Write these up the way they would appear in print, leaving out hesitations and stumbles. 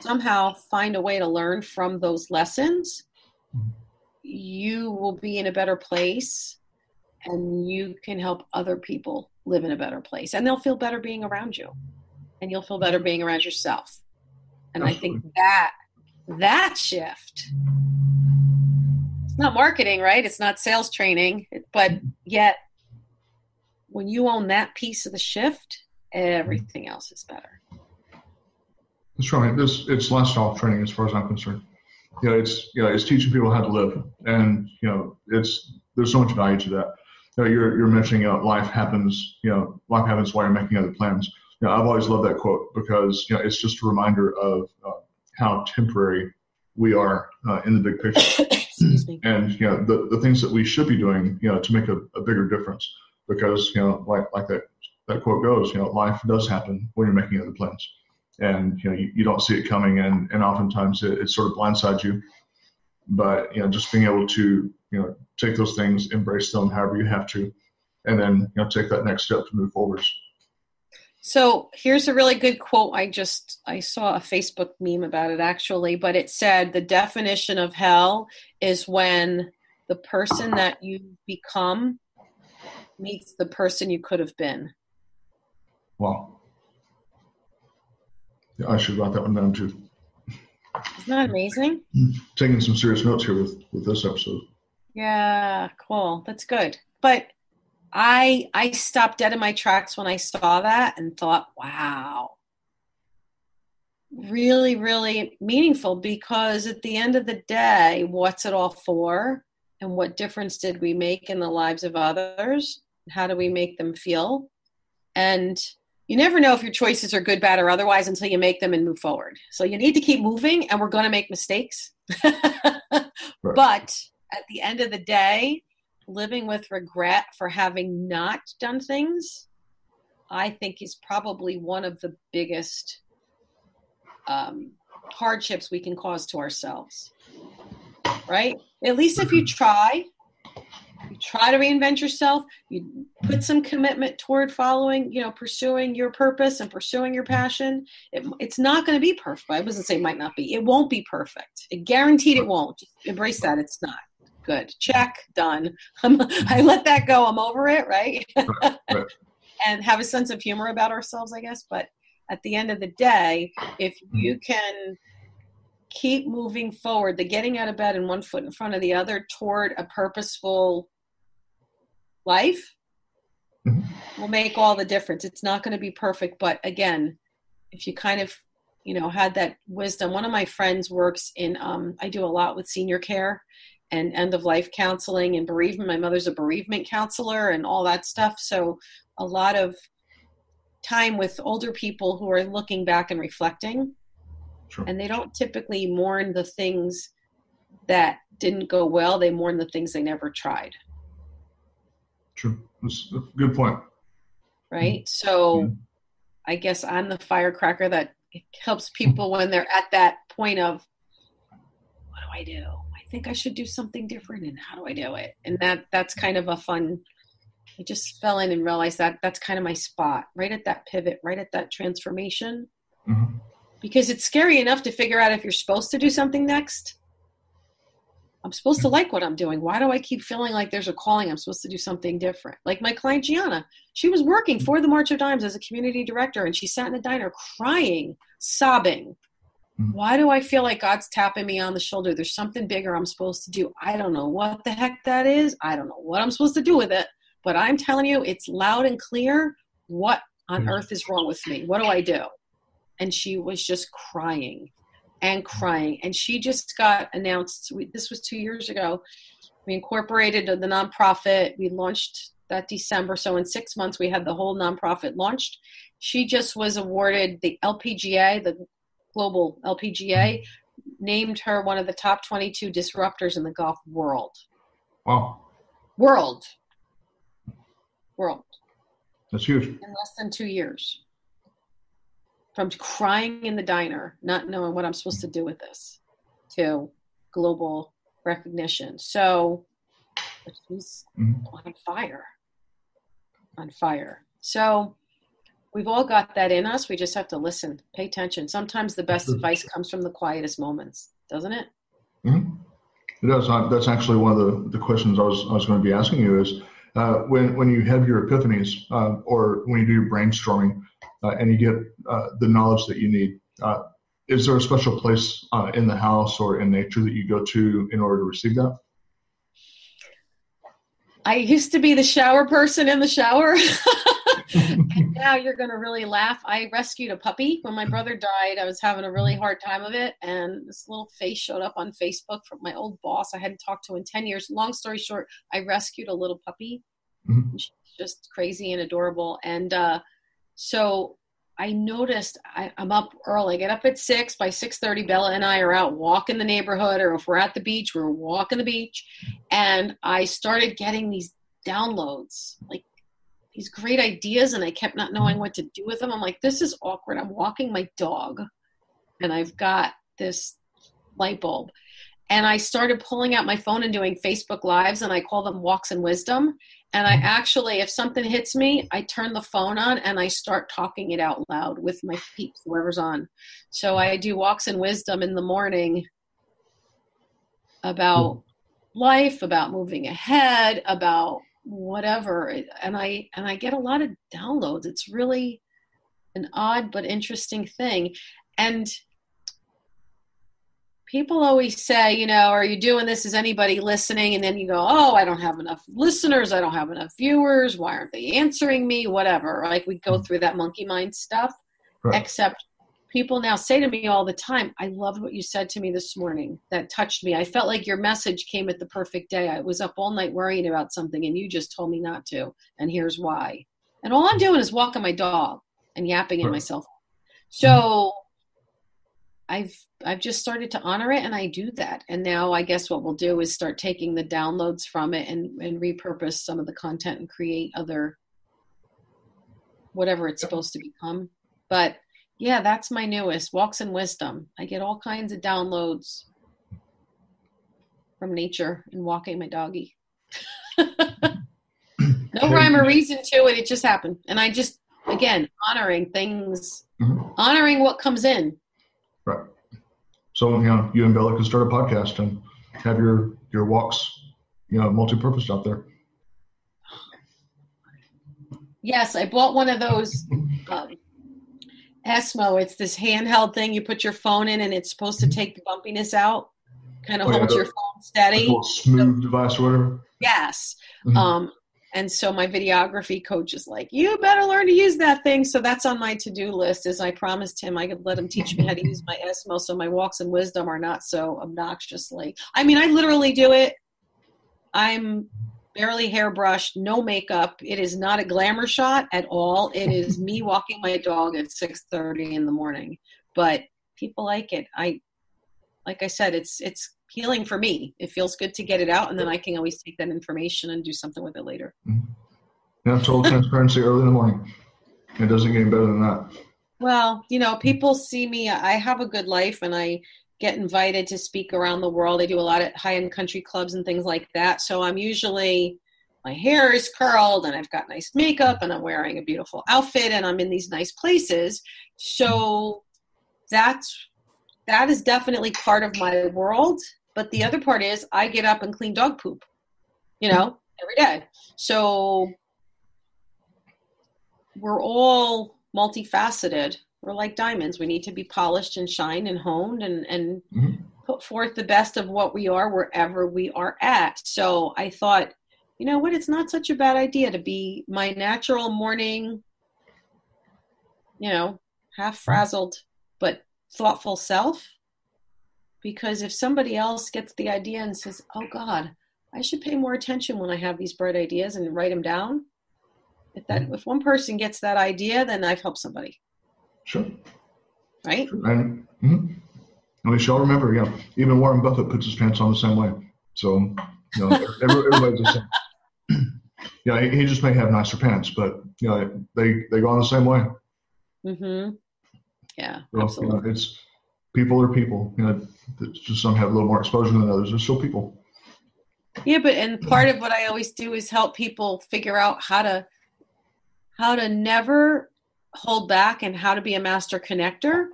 somehow find a way to learn from those lessons, you will be in a better place, and you can help other people live in a better place, and they'll feel better being around you, and you'll feel better being around yourself. And Absolutely. I think that shift, it's not marketing, right? It's not sales training, but yet when you own that piece of the shift, everything else is better. That's right. It's lifestyle training as far as I'm concerned. It's teaching people how to live, and there's so much value to that. You're mentioning life happens. Life happens while you're making other plans. I've always loved that quote because it's just a reminder of how temporary we are in the big picture. Excuse me. And the things that we should be doing to make a bigger difference, because like that quote goes, life does happen when you're making other plans. And you don't see it coming, and oftentimes it sort of blindsides you. But just being able to take those things, embrace them however you have to, and then take that next step to move forward. So here's a really good quote. I saw a Facebook meme about it actually, but it said the definition of hell is when the person that you become meets the person you could have been. Wow. Yeah, I should write that one down too. Isn't that amazing? Taking some serious notes here with this episode. Yeah, cool. That's good. But I stopped dead in my tracks when I saw that and thought, wow, really, really meaningful, because at the end of the day, what's it all for? And what difference did we make in the lives of others? How do we make them feel? And you never know if your choices are good, bad, or otherwise until you make them and move forward. So you need to keep moving, and we're going to make mistakes. Right. But at the end of the day, living with regret for having not done things, I think is probably one of the biggest hardships we can cause to ourselves, right? At least if you try to reinvent yourself, you put some commitment toward pursuing your purpose and pursuing your passion. It's not going to be perfect. I wasn't saying it might not be. It won't be perfect. Guaranteed it won't. Just embrace that. It's not. Good. Check. Done. I let that go. I'm over it, right? Right. And have a sense of humor about ourselves, I guess. But at the end of the day, if you can keep moving forward, the getting out of bed and one foot in front of the other toward a purposeful life will make all the difference. It's not going to be perfect. But again, if you kind of, had that wisdom. One of my friends works in, I do a lot with senior care and end of life counseling and bereavement. My mother's a bereavement counselor and all that stuff. So a lot of time with older people who are looking back and reflecting. Sure. And they don't typically mourn the things that didn't go well. They mourn the things they never tried. True. That's a good point. Right. So I guess I'm the firecracker that helps people when they're at that point of, what do I do? I think I should do something different, and how do I do it? And that's kind of a fun, I just fell in and realized that that's kind of my spot, right at that pivot, right at that transformation. Mm-hmm. Because it's scary enough to figure out if you're supposed to do something next. I'm supposed to like what I'm doing. Why do I keep feeling like there's a calling? I'm supposed to do something different. Like my client, Gianna, she was working for the March of Dimes as a community director, and she sat in a diner crying, sobbing. Why do I feel like God's tapping me on the shoulder? There's something bigger I'm supposed to do. I don't know what the heck that is. I don't know what I'm supposed to do with it. But I'm telling you, it's loud and clear. What on earth is wrong with me? What do I do? And she was just crying and crying. And she just got announced. This was 2 years ago. We incorporated the nonprofit. We launched that December. So in 6 months, we had the whole nonprofit launched. She just was awarded the LPGA, the Global LPGA, named her one of the top 22 disruptors in the golf world. Wow. World. That's huge. In less than 2 years. From crying in the diner, not knowing what I'm supposed to do with this, to global recognition. So she's on fire. So We've all got that in us. We just have to listen, pay attention. Sometimes the best advice comes from the quietest moments, doesn't it? Mm-hmm. It does. That's actually one of the questions I was going to be asking you is when you have your epiphanies or when you do your brainstorming and you get the knowledge that you need, is there a special place in the house or in nature that you go to in order to receive that? I used to be the shower person in the shower. And now you're going to really laugh. I rescued a puppy. When my brother died, I was having a really hard time of it. And this little face showed up on Facebook from my old boss I hadn't talked to in 10 years. Long story short, I rescued a little puppy. Mm-hmm. She's just crazy and adorable. And so I noticed I'm up early. I get up at 6. By 6:30, Bella and I are out walking the neighborhood, or if we're at the beach, we're walking the beach. And I started getting these downloads, like these great ideas, and I kept not knowing what to do with them. I'm like, this is awkward. I'm walking my dog, and I've got this light bulb. And I started pulling out my phone and doing Facebook Lives, and I call them Walks in Wisdom. And I actually, if something hits me, I turn the phone on and I start talking it out loud with my peeps, whoever's on. So I do Walks in Wisdom in the morning about life, about moving ahead, about whatever. And I get a lot of downloads. It's really an odd but interesting thing. And people always say, are you doing this? Is anybody listening? And then you go, oh, I don't have enough listeners. I don't have enough viewers. Why aren't they answering me? Whatever. Like we go through that monkey mind stuff. Right. Except people now say to me all the time, I loved what you said to me this morning. That touched me. I felt like your message came at the perfect day. I was up all night worrying about something and you just told me not to. And here's why. And all I'm doing is walking my dog and yapping in myself. So I've just started to honor it, and I do that. And now I guess what we'll do is start taking the downloads from it and repurpose some of the content and create other, whatever it's supposed to become. But yeah, that's my newest, Walks in Wisdom. I get all kinds of downloads from nature and walking my doggy. No rhyme or reason to it. It just happened. And I just, again, honoring things, honoring what comes in. Right. So, you and Bella could start a podcast and have your walks, multi-purpose out there. Yes, I bought one of those Esmo. It's this handheld thing. You put your phone in and it's supposed to take the bumpiness out, kind of holds your phone steady. Like a little smooth device or whatever. Yes. Mm-hmm. And so my videography coach is like, you better learn to use that thing. So that's on my to-do list, as I promised him I could let him teach me how to use my Esmo so my Walks in Wisdom are not so obnoxiously. I mean, I literally do it. I'm barely hairbrushed, no makeup. It is not a glamour shot at all. It is me walking my dog at 6:30 in the morning. But people like it. Like I said, it's healing for me. It feels good to get it out, and then I can always take that information and do something with it later. Yeah, total transparency early in the morning. It doesn't get any better than that. Well, people see me. I have a good life, and I get invited to speak around the world. I do a lot at high-end country clubs and things like that. So I'm usually, my hair is curled, and I've got nice makeup, and I'm wearing a beautiful outfit, and I'm in these nice places. So that is definitely part of my world. But the other part is I get up and clean dog poop, every day. So we're all multifaceted. We're like diamonds. We need to be polished and shined and honed and put forth the best of what we are wherever we are at. So I thought, you know what? It's not such a bad idea to be my natural morning, half frazzled, but thoughtful self. Because if somebody else gets the idea and says, oh God, I should pay more attention when I have these bright ideas and write them down. If one person gets that idea, then I've helped somebody. Sure. Right? Sure. And we shall remember, even Warren Buffett puts his pants on the same way. So, everybody's the same. He just may have nicer pants, but, they go on the same way. Mm-hmm. Yeah, so, absolutely. It's people are people. Just some have a little more exposure than others. They're still people. Yeah, and part of what I always do is help people figure out how to never hold back and how to be a master connector.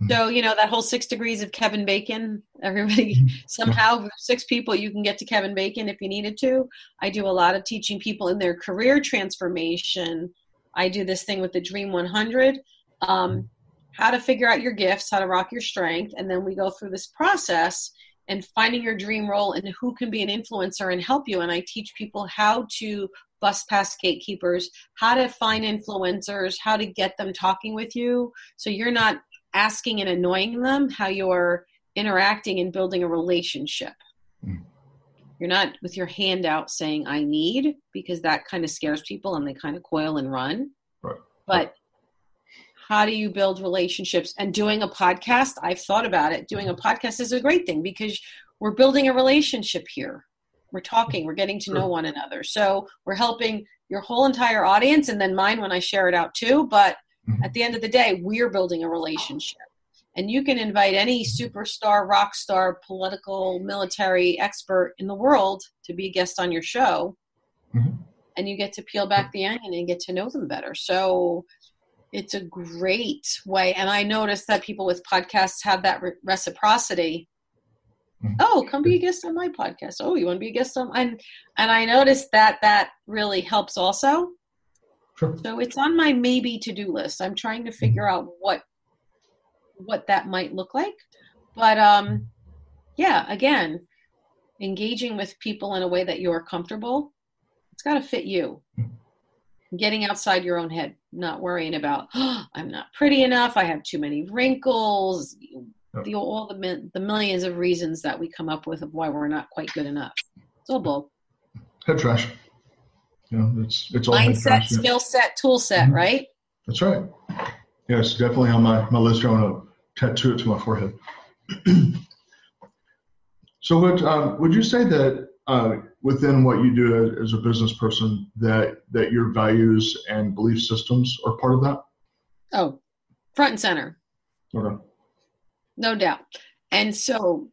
So, that whole 6 degrees of Kevin Bacon, everybody somehow 6 people, you can get to Kevin Bacon if you needed to. I do a lot of teaching people in their career transformation. I do this thing with the Dream 100, how to figure out your gifts, how to rock your strength. And then we go through this process and finding your dream role and who can be an influencer and help you. And I teach people how to bust past gatekeepers, how to find influencers, how to get them talking with you. So you're not asking and annoying them, how you're interacting and building a relationship. You're not with your hand out saying, I need, because that kind of scares people and they kind of coil and run. Right. But how do you build relationships? And doing a podcast, I've thought about it. Doing a podcast is a great thing because we're building a relationship here. We're talking, we're getting to know one another. So we're helping your whole entire audience and then mine when I share it out too. But at the end of the day, we're building a relationship. And you can invite any superstar, rock star, political, military expert in the world to be a guest on your show. And you get to peel back the onion and get to know them better. So it's a great way. And I noticed that people with podcasts have that reciprocity. Oh, come be a guest on my podcast. Oh, you want to be a guest on mine? And I noticed that really helps also. Sure. So it's on my maybe to-do list. I'm trying to figure out what that might look like. But again, engaging with people in a way that you're comfortable, it's got to fit you. Getting outside your own head, not worrying about, I'm not pretty enough, I have too many wrinkles, all the millions of reasons that we come up with of why we're not quite good enough. It's all bull. Head trash. It's all mindset, skill set, tool set, right? That's right. Yes, definitely on my list. I want to tattoo it to my forehead. So, would you say that within what you do as a business person, that your values and belief systems are part of that? Oh, front and center. Okay. No doubt. And so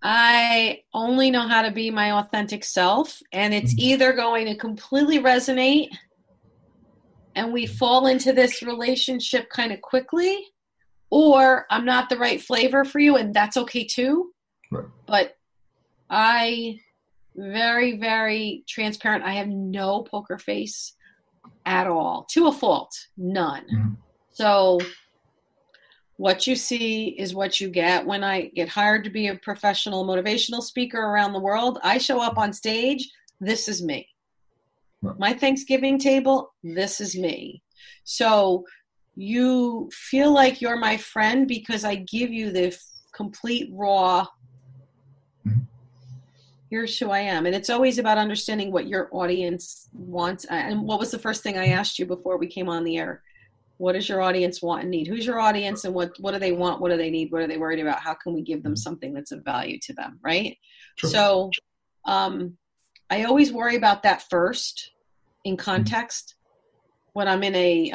I only know how to be my authentic self, and it's either going to completely resonate and we fall into this relationship kind of quickly, or I'm not the right flavor for you, and that's okay too. Right. But I very, very transparent. I have no poker face at all, to a fault, none. So what you see is what you get. When I get hired to be a professional motivational speaker around the world, I show up on stage. This is me. Right. My Thanksgiving table, this is me. So you feel like you're my friend because I give you the complete raw, here's who I am. And it's always about understanding what your audience wants. And what was the first thing I asked you before we came on the air? What does your audience want and need? Who's your audience and what do they want? What do they need? What are they worried about? How can we give them something that's of value to them, right? Sure. So I always worry about that first in context when I'm in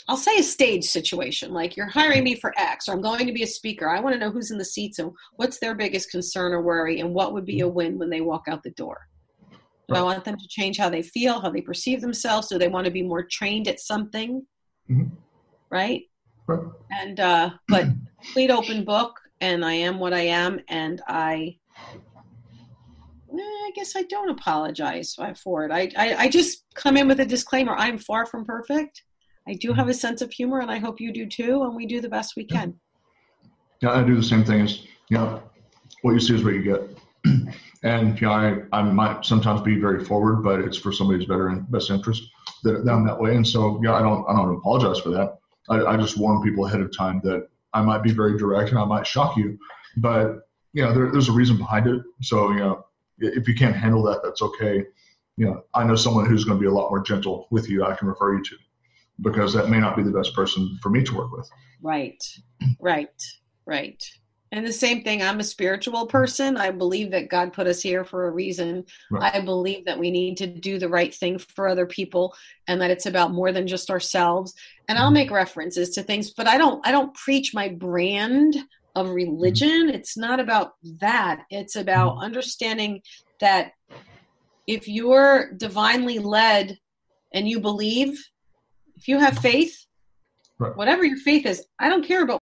I'll say a stage situation, like you're hiring me for X, or I'm going to be a speaker. I want to know who's in the seats and what's their biggest concern or worry and what would be a win when they walk out the door. Do I want them to change how they feel, how they perceive themselves? Do they want to be more trained at something? Right? And, but complete open book, and I am what I am, and I guess I don't apologize for it. I just come in with a disclaimer. I'm far from perfect. I do have a sense of humor, and I hope you do too, and we do the best we can. Yeah, I do the same thing as, what you see is what you get. And, I might sometimes be very forward, but it's for somebody's best interest that I'm that way. And so, I don't apologize for that. I just warn people ahead of time that I might be very direct and I might shock you, but, there's a reason behind it. So, if you can't handle that, that's okay. I know someone who's going to be a lot more gentle with you. I can refer you to, because that may not be the best person for me to work with. Right. And the same thing, I'm a spiritual person. I believe that God put us here for a reason. Right. I believe that we need to do the right thing for other people and that it's about more than just ourselves. And I'll make references to things, but I don't preach my brand of religion. It's not about that. It's about understanding that if you're divinely led and you believe, If you have faith, Right. whatever your faith is, I don't care about